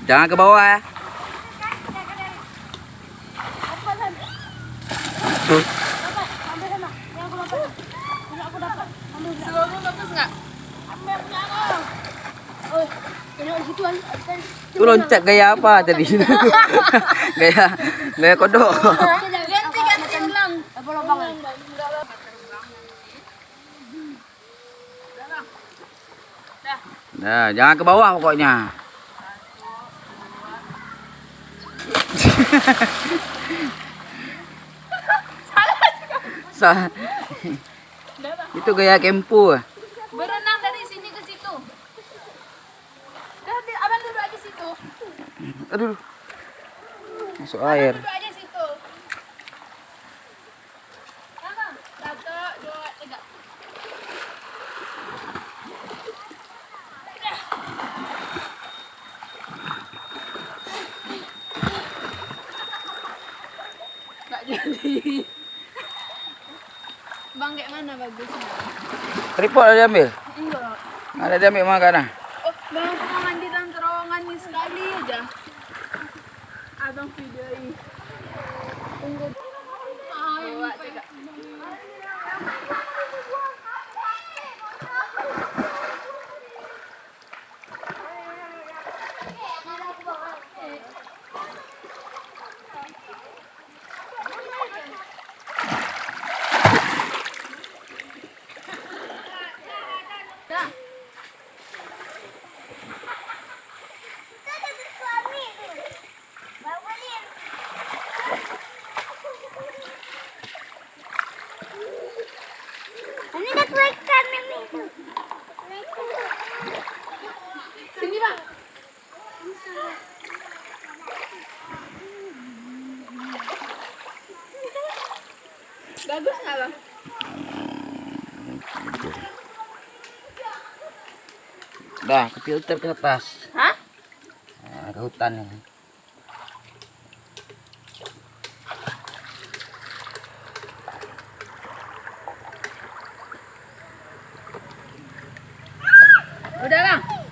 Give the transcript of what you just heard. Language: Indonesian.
Jangan ke bawah ya. Tuh. Tuh loncat gaya apa tadi? Gaya kodok. Ganti ulang. Nah, jangan ke bawah pokoknya. Salah. Itu gaya kempu. Berenang dari sini ke situ. Abang duduk aja situ. Aduh. Masuk air. Duduk aja situ. Abang, 1, 2, 3. Nggak jadi. Bang, kayak mana bagusnya? Tripod ada diambil. Enggak. Ada diambil mana? Oh, bang, aku mau mandi dalam terowongan nih sekali aja. Abang videoin. Tunggu. Bawa juga. Dah. Ini dah kelihatan ini. Sini, Bang. Bagus nggak, Bang? Dah, ke filter ke atas. Hah? Nah, ke hutan ini.